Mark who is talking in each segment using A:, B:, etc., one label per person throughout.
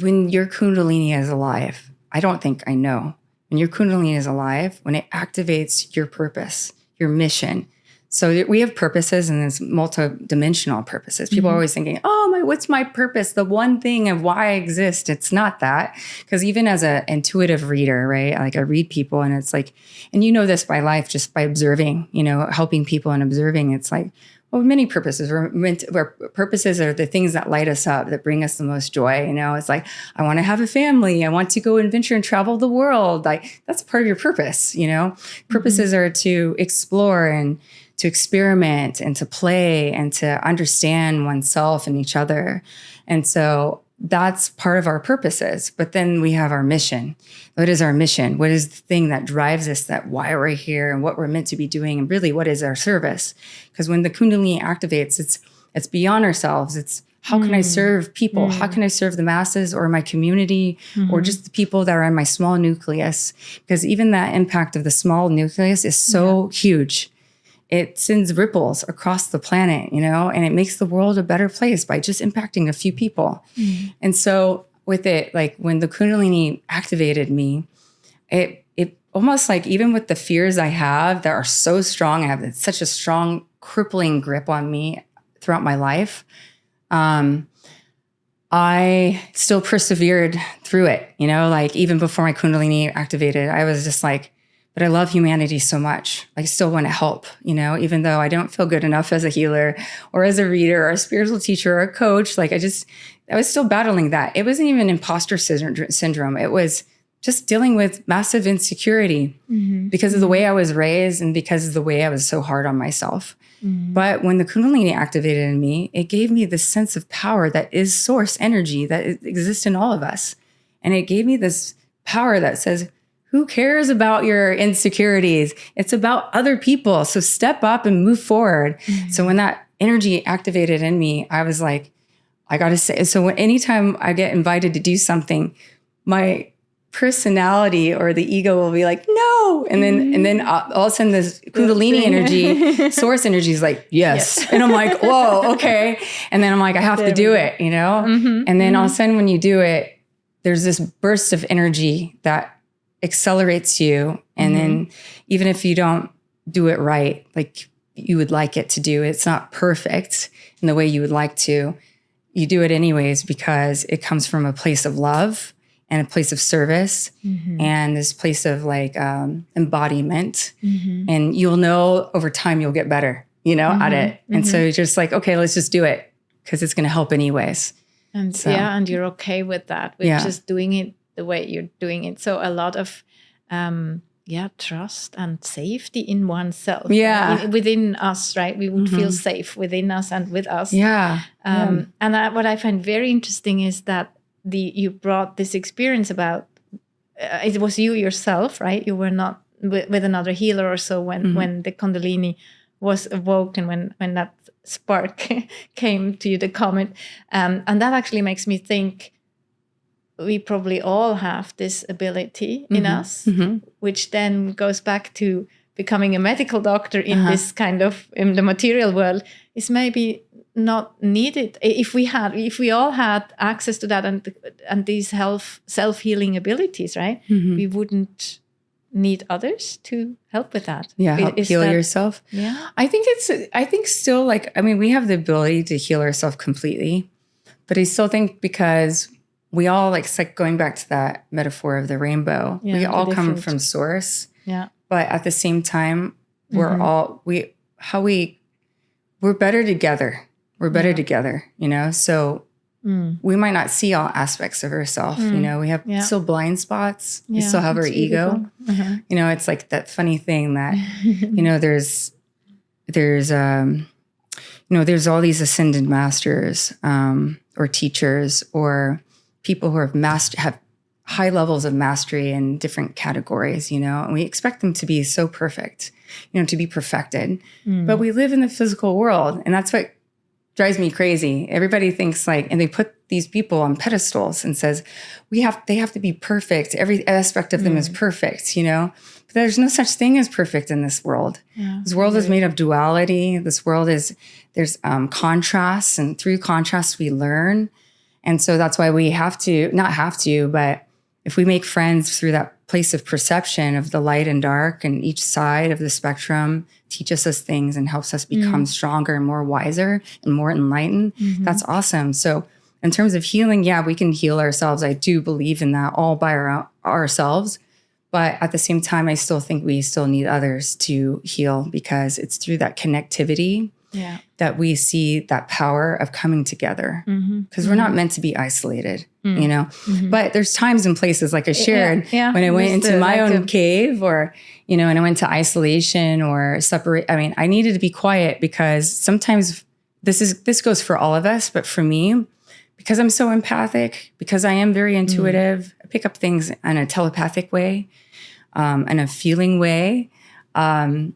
A: when your Kundalini is alive, I don't think I know. When your Kundalini is alive, when it activates your purpose, your mission. So we have purposes, and there's multi-dimensional purposes. People are always thinking, what's my purpose? The one thing of why I exist. It's not that. Because even as an intuitive reader, right? Like I read people and it's like, and you know this by life, just by observing, helping people and observing. It's like, many purposes. Where purposes are the things that light us up, that bring us the most joy. It's like, I want to have a family. I want to go adventure and travel the world. Like that's part of your purpose. Purposes are to explore and to experiment and to play and to understand oneself and each other. And so that's part of our purposes. But then we have our mission. What is our mission? What is the thing that drives us, that why we're here and what we're meant to be doing? And really, what is our service? Because when the Kundalini activates, it's beyond ourselves. It's how can I serve people? How can I serve the masses or my community or just the people that are in my small nucleus? Because even that impact of the small nucleus is so huge. It sends ripples across the planet, and it makes the world a better place by just impacting a few people. And so with it, like when the Kundalini activated me, it almost like even with the fears I have that are so strong, I have such a strong crippling grip on me throughout my life. I still persevered through it, like even before my Kundalini activated, I was just like, but I love humanity so much. I still want to help, even though I don't feel good enough as a healer or as a reader or a spiritual teacher or a coach. Like I was still battling that. It wasn't even imposter syndrome. It was just dealing with massive insecurity because of the way I was raised and because of the way I was so hard on myself. But when the Kundalini activated in me, it gave me this sense of power that is source energy that exists in all of us. And it gave me this power that says, who cares about your insecurities? It's about other people. So step up and move forward. So when that energy activated in me, I was like, I got to say, so anytime I get invited to do something, my personality or the ego will be like, no. And then all of a sudden this Kundalini energy, source energy is like, yes. And I'm like, whoa, okay. And then I'm like, I have to do it, And then all of a sudden when you do it, there's this burst of energy that accelerates you. And then even if you don't do it right, like you would like it to do, it's not perfect in the way you would like to, you do it anyways because it comes from a place of love and a place of service and this place of like embodiment. And you'll know over time you'll get better, at it. And so you're just like, okay, let's just do it because it's going to help anyways.
B: And and you're okay with that, with just doing it the way you're doing it. So a lot of trust and safety in oneself. Within us, right? We would feel safe within us and with us. And what I find very interesting is that you brought this experience about it was you yourself, right? You were not with another healer or so when the Kundalini was awoken, when that spark came to you, the comet. And that actually makes me think we probably all have this ability in us, which then goes back to becoming a medical doctor in this kind of, in the material world, is maybe not needed. If we all had access to that and these self-healing abilities, right? We wouldn't need others to help with that.
A: Help heal yourself. I think still like, I mean, we have the ability to heal ourselves completely, but I still think because we all like going back to that metaphor of the rainbow, we all come from source. But at the same time, we're better together. We're better together, So we might not see all aspects of ourselves. We have still blind spots. We still have our ego. It's like that funny thing that, there's all these ascended masters or teachers or people who have high levels of mastery in different categories, and we expect them to be so perfect, to be perfected. But we live in the physical world, and that's what drives me crazy. Everybody thinks like, and they put these people on pedestals and says, they have to be perfect. Every aspect of them is perfect, But there's no such thing as perfect in this world. This world is made of duality. This world there's contrasts, and through contrast we learn. And so that's why we but if we make friends through that place of perception of the light and dark and each side of the spectrum teaches us things and helps us become stronger and more wiser and more enlightened, that's awesome. So in terms of healing, yeah, we can heal ourselves. I do believe in that all by ourselves. But at the same time, I still think we still need others to heal, because it's through that connectivity that we see that power of coming together. Because we're not meant to be isolated, you know. But there's times and places, like I shared, when I went into my own cave, or, you know, and I went to isolation or separate. I mean, I needed to be quiet, because sometimes this goes for all of us. But for me, because I'm so empathic, because I am very intuitive, I pick up things in a telepathic way, in a feeling way, you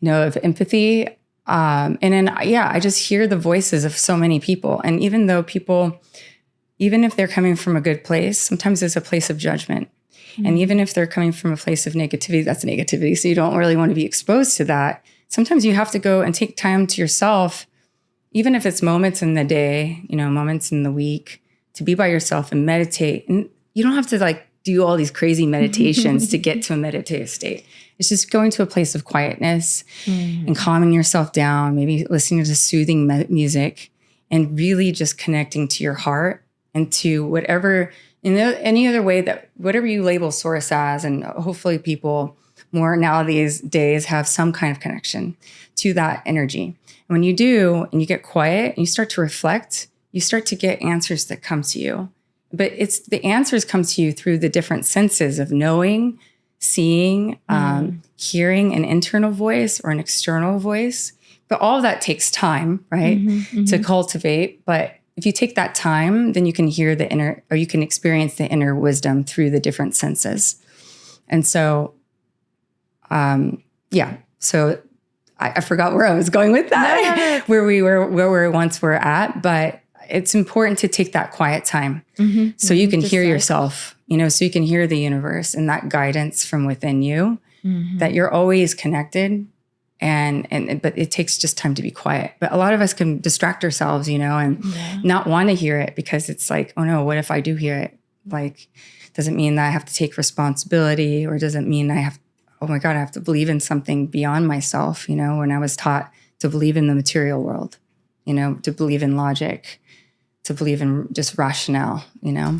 A: know, of empathy. And then, I just hear the voices of so many people. And even though people, even if they're coming from a good place, sometimes it's a place of judgment. And even if they're coming from a place of negativity, that's negativity. So you don't really want to be exposed to that. Sometimes you have to go and take time to yourself, even if it's moments in the day, you know, moments in the week, to be by yourself and meditate. And you don't have to like do all these crazy meditations to get to a meditative state. It's just going to a place of quietness and calming yourself down, maybe listening to soothing music, and really just connecting to your heart and to whatever, in any other way, that whatever you label source as, and hopefully people more now these days have some kind of connection to that energy. And when you do, and you get quiet and you start to reflect, you start to get answers that come to you. But it's the answers come to you through the different senses of knowing, seeing, hearing an internal voice or an external voice. But all of that takes time, right, to cultivate. But if you take that time, then you can hear the inner, or you can experience the inner wisdom through the different senses. And so, so I forgot where I was going with that, where we once were at, but it's important to take that quiet time so you can hear yourself, you know, so you can hear the universe and that guidance from within you, that you're always connected. But it takes just time to be quiet. But a lot of us can distract ourselves, you know, and not want to hear it, because it's like, oh no, what if I do hear it? Like, doesn't mean that I have to take responsibility, or doesn't mean I have, oh my God, I have to believe in something beyond myself. You know, when I was taught to believe in the material world, you know, to believe in logic, to believe in just rationale, you know.